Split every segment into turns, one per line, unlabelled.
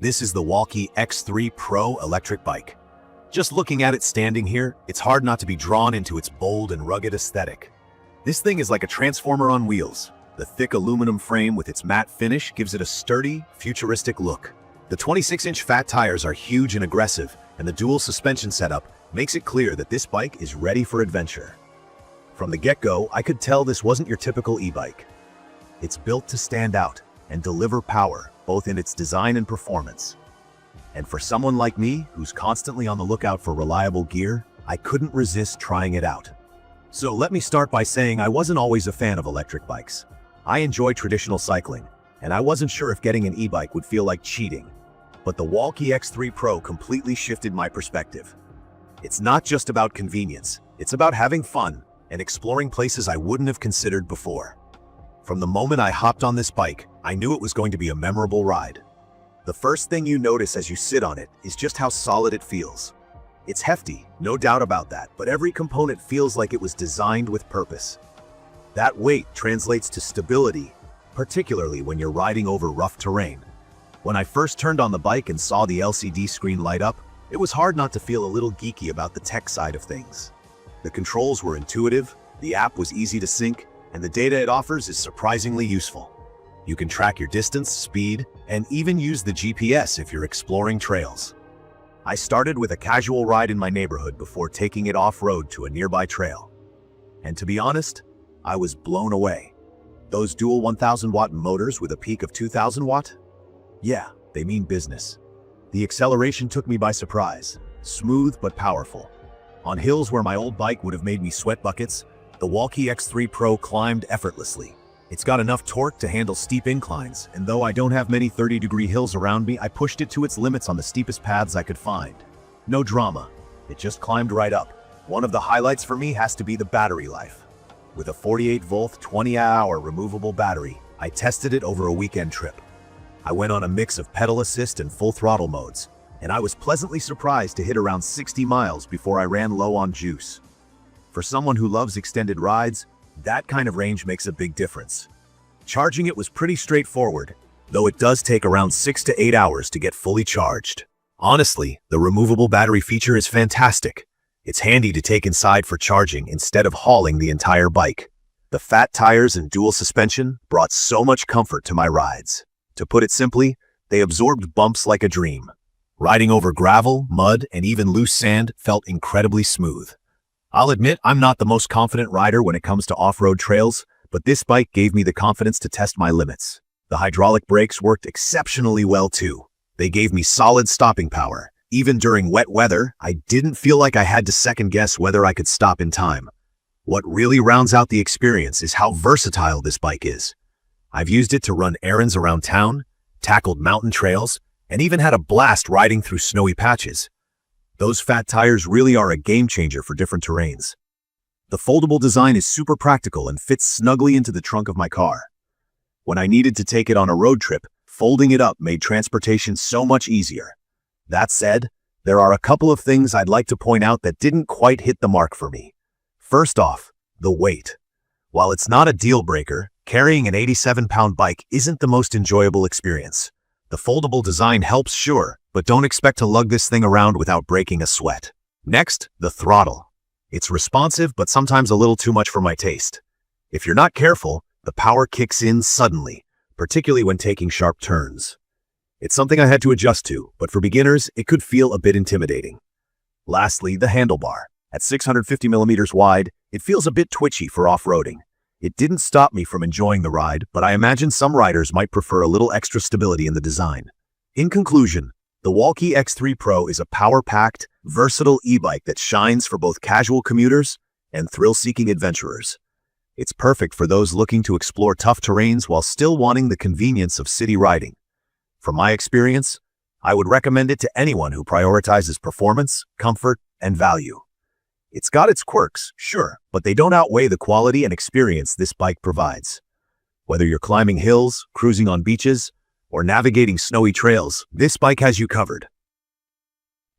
This is the Wallke X3 Pro electric bike. Just looking at it standing here, it's hard not to be drawn into its bold and rugged aesthetic. This thing is like a transformer on wheels. The thick aluminum frame with its matte finish gives it a sturdy, futuristic look. The 26-inch fat tires are huge and aggressive, and the dual suspension setup makes it clear that this bike is ready for adventure. From the get-go, I could tell this wasn't your typical e-bike. It's built to stand out and deliver power, both in its design and performance. And for someone like me, who's constantly on the lookout for reliable gear, I couldn't resist trying it out. So let me start by saying I wasn't always a fan of electric bikes. I enjoy traditional cycling, and I wasn't sure if getting an e-bike would feel like cheating. But the Wallke X3 Pro completely shifted my perspective. It's not just about convenience, it's about having fun and exploring places I wouldn't have considered before. From the moment I hopped on this bike, I knew it was going to be a memorable ride. The first thing you notice as you sit on it is just how solid it feels. It's hefty, no doubt about that, but every component feels like it was designed with purpose. That weight translates to stability, particularly when you're riding over rough terrain. When I first turned on the bike and saw the LCD screen light up, it was hard not to feel a little geeky about the tech side of things. The controls were intuitive, the app was easy to sync, and the data it offers is surprisingly useful. You can track your distance, speed, and even use the GPS if you're exploring trails. I started with a casual ride in my neighborhood before taking it off-road to a nearby trail. And to be honest, I was blown away. Those dual 1000-watt motors with a peak of 2000 watt? Yeah, they mean business. The acceleration took me by surprise, smooth but powerful. On hills where my old bike would have made me sweat buckets, the Wallke X3 Pro climbed effortlessly. It's got enough torque to handle steep inclines, and though I don't have many 30-degree hills around me, I pushed it to its limits on the steepest paths I could find. No drama, it just climbed right up. One of the highlights for me has to be the battery life. With a 48-volt, 20-hour removable battery, I tested it over a weekend trip. I went on a mix of pedal assist and full throttle modes, and I was pleasantly surprised to hit around 60 miles before I ran low on juice. For someone who loves extended rides, that kind of range makes a big difference. Charging it was pretty straightforward, though it does take around 6 to 8 hours to get fully charged. Honestly, the removable battery feature is fantastic. It's handy to take inside for charging instead of hauling the entire bike. The fat tires and dual suspension brought so much comfort to my rides. To put it simply, they absorbed bumps like a dream. Riding over gravel, mud, and even loose sand felt incredibly smooth. I'll admit I'm not the most confident rider when it comes to off-road trails, but this bike gave me the confidence to test my limits. The hydraulic brakes worked exceptionally well too. They gave me solid stopping power. Even during wet weather, I didn't feel like I had to second-guess whether I could stop in time. What really rounds out the experience is how versatile this bike is. I've used it to run errands around town, tackled mountain trails, and even had a blast riding through snowy patches. Those fat tires really are a game changer for different terrains. The foldable design is super practical and fits snugly into the trunk of my car. When I needed to take it on a road trip, folding it up made transportation so much easier. That said, there are a couple of things I'd like to point out that didn't quite hit the mark for me. First off, the weight. While it's not a deal breaker, carrying an 87-pound bike isn't the most enjoyable experience. The foldable design helps, sure, but don't expect to lug this thing around without breaking a sweat. Next, the throttle. It's responsive, but sometimes a little too much for my taste. If you're not careful, the power kicks in suddenly, particularly when taking sharp turns. It's something I had to adjust to, but for beginners, it could feel a bit intimidating. Lastly, the handlebar. At 650 millimeters wide, it feels a bit twitchy for off-roading. It didn't stop me from enjoying the ride, but I imagine some riders might prefer a little extra stability in the design. In conclusion, the Wallke X3 Pro is a power-packed, versatile e-bike that shines for both casual commuters and thrill-seeking adventurers. It's perfect for those looking to explore tough terrains while still wanting the convenience of city riding. From my experience, I would recommend it to anyone who prioritizes performance, comfort, and value. It's got its quirks, sure, but they don't outweigh the quality and experience this bike provides. Whether you're climbing hills, cruising on beaches, or navigating snowy trails, this bike has you covered.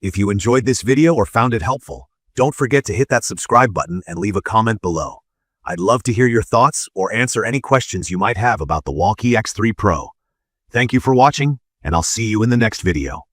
If you enjoyed this video or found it helpful, don't forget to hit that subscribe button and leave a comment below. I'd love to hear your thoughts or answer any questions you might have about the Wallke X3 Pro. Thank you for watching, and I'll see you in the next video.